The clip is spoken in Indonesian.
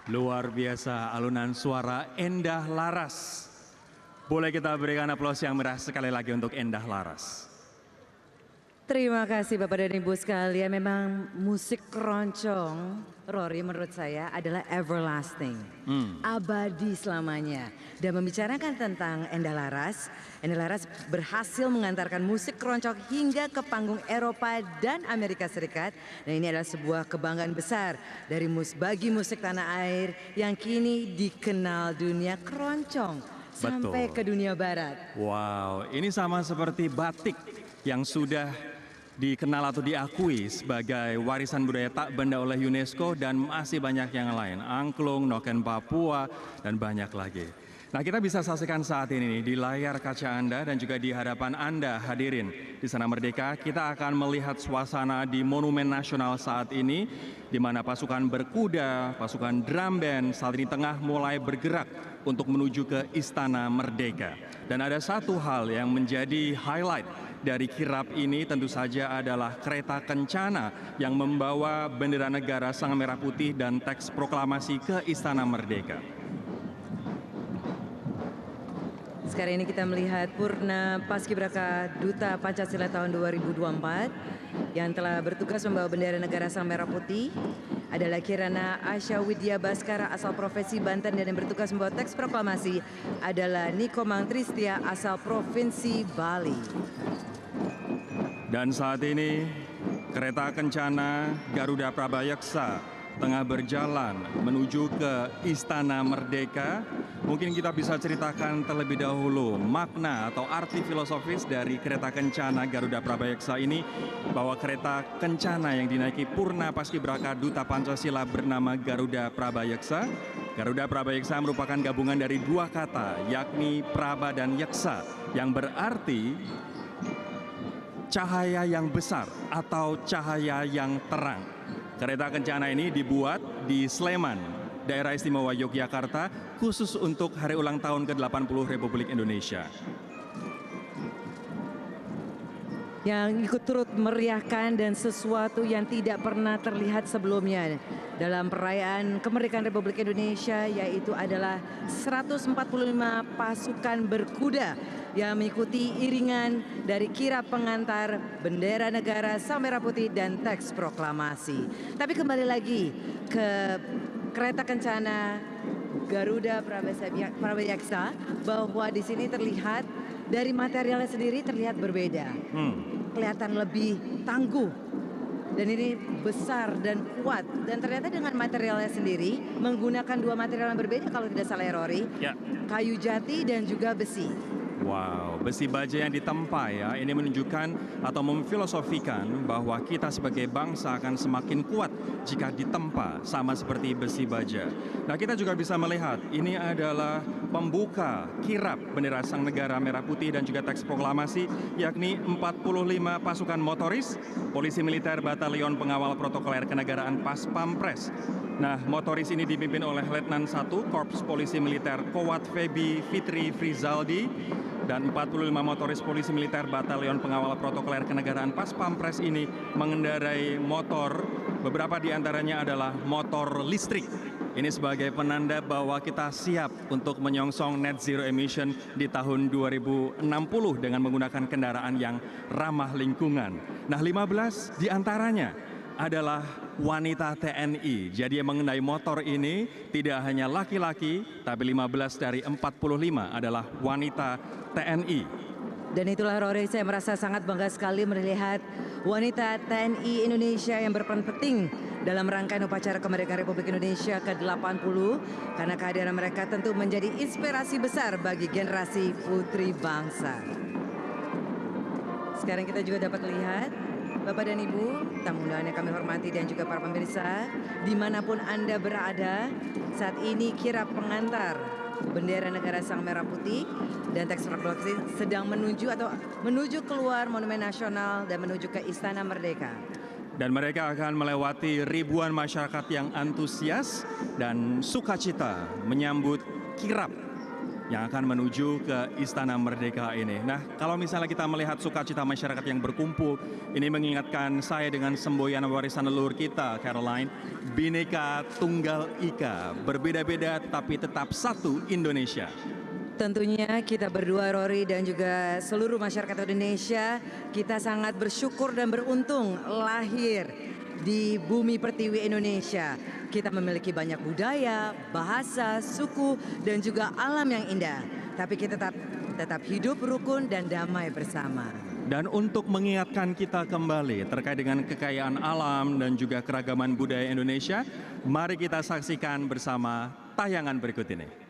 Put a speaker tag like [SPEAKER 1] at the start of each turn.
[SPEAKER 1] Luar biasa alunan suara Endah Laras. Boleh kita berikan aplaus yang meriah sekali lagi untuk Endah Laras.
[SPEAKER 2] Terima kasih Bapak dan Ibu sekalian. Memang musik keroncong, Rory menurut saya adalah everlasting, abadi selamanya. Dan membicarakan tentang Endah Laras berhasil mengantarkan musik keroncong hingga ke panggung Eropa dan Amerika Serikat. Dan ini adalah sebuah kebanggaan besar bagi musik tanah air yang kini dikenal dunia keroncong sampai ke dunia barat.
[SPEAKER 1] Wow, ini sama seperti batik yang sudah dikenal atau diakui sebagai warisan budaya tak benda oleh UNESCO dan masih banyak yang lain. Angklung, Noken Papua, dan banyak lagi. Nah, kita bisa saksikan saat ini di layar kaca Anda dan juga di hadapan Anda hadirin di Sana Merdeka. Kita akan melihat suasana di Monumen Nasional saat ini, di mana pasukan berkuda, pasukan drum band saat ini tengah mulai bergerak untuk menuju ke Istana Merdeka. Dan ada satu hal yang menjadi highlight dari kirap ini tentu saja adalah kereta kencana yang membawa bendera negara sang merah putih dan teks proklamasi ke Istana Merdeka.
[SPEAKER 2] Sekarang ini kita melihat Purna Paskibraka Duta Pancasila tahun 2024 yang telah bertugas membawa bendera negara sang merah putih adalah Kirana Asya Widya Baskara asal Provinsi Banten, dan yang bertugas membawa teks proklamasi adalah Niko Mangtristia asal Provinsi Bali.
[SPEAKER 1] Dan saat ini kereta kencana Garuda Prabayaksa tengah berjalan menuju ke Istana Merdeka. Mungkin kita bisa ceritakan terlebih dahulu makna atau arti filosofis dari kereta kencana Garuda Prabayaksa ini, bahwa kereta kencana yang dinaiki Purna Paskibraka Duta Pancasila bernama Garuda Prabayaksa. Garuda Prabayaksa merupakan gabungan dari dua kata, yakni Praba dan Yaksa, yang berarti cahaya yang besar atau cahaya yang terang. Kereta kencana ini dibuat di Sleman, Daerah Istimewa Yogyakarta, khusus untuk hari ulang tahun ke-80 Republik Indonesia.
[SPEAKER 2] Yang ikut turut meriahkan dan sesuatu yang tidak pernah terlihat sebelumnya dalam perayaan kemerdekaan Republik Indonesia, yaitu adalah 145 pasukan berkuda yang mengikuti iringan dari kirap pengantar bendera negara sang merah putih dan teks proklamasi. Tapi kembali lagi ke kereta kencana Garuda Prabayaksa, bahwa di sini terlihat dari materialnya sendiri terlihat berbeda. Kelihatan lebih tangguh, dan ini besar dan kuat, dan ternyata dengan materialnya sendiri menggunakan dua material yang berbeda kalau tidak salah, Rory.
[SPEAKER 1] Ya.
[SPEAKER 2] Kayu jati dan juga besi.
[SPEAKER 1] Wow, besi baja yang ditempa ya, ini menunjukkan atau memfilosofikan bahwa kita sebagai bangsa akan semakin kuat jika ditempa sama seperti besi baja. Nah, kita juga bisa melihat ini adalah pembuka kirap bendera sang negara merah putih dan juga teks proklamasi, yakni 45 pasukan motoris, polisi militer batalion pengawal protokoler kenegaraan Pas Pampres. Nah, motoris ini dipimpin oleh Letnan 1 Korps Polisi Militer Kowat Febi Fitri Frizaldi, dan 45 motoris polisi militer batalion pengawal protokoler kenegaraan Pas Pampres ini mengendarai motor, beberapa di antaranya adalah motor listrik. Ini sebagai penanda bahwa kita siap untuk menyongsong net zero emission di tahun 2060 dengan menggunakan kendaraan yang ramah lingkungan. Nah, 15 di antaranya adalah wanita TNI. Jadi yang mengendarai motor ini tidak hanya laki-laki, tapi 15 dari 45 adalah wanita TNI.
[SPEAKER 2] Dan itulah, Rory, saya merasa sangat bangga sekali melihat wanita TNI Indonesia yang berperan penting dalam rangkaian upacara kemerdekaan Republik Indonesia ke-80, karena kehadiran mereka tentu menjadi inspirasi besar bagi generasi putri bangsa. Sekarang kita juga dapat lihat, Bapak dan Ibu, tamu undangan yang kami hormati dan juga para pemirsa, dimanapun Anda berada, saat ini kirap pengantar bendera negara sang merah putih dan teks proklamasi sedang menuju keluar Monumen Nasional dan menuju ke Istana Merdeka.
[SPEAKER 1] Dan mereka akan melewati ribuan masyarakat yang antusias dan sukacita menyambut kirap yang akan menuju ke Istana Merdeka ini. Nah, kalau misalnya kita melihat sukacita masyarakat yang berkumpul, ini mengingatkan saya dengan semboyan warisan leluhur kita, Caroline, Bhinneka Tunggal Ika, berbeda-beda tapi tetap satu Indonesia.
[SPEAKER 2] Tentunya kita berdua, Rory, dan juga seluruh masyarakat Indonesia, kita sangat bersyukur dan beruntung lahir di bumi pertiwi Indonesia. Kita memiliki banyak budaya, bahasa, suku, dan juga alam yang indah. Tapi kita tetap hidup rukun dan damai bersama.
[SPEAKER 1] Dan untuk mengingatkan kita kembali terkait dengan kekayaan alam dan juga keragaman budaya Indonesia, mari kita saksikan bersama tayangan berikut ini.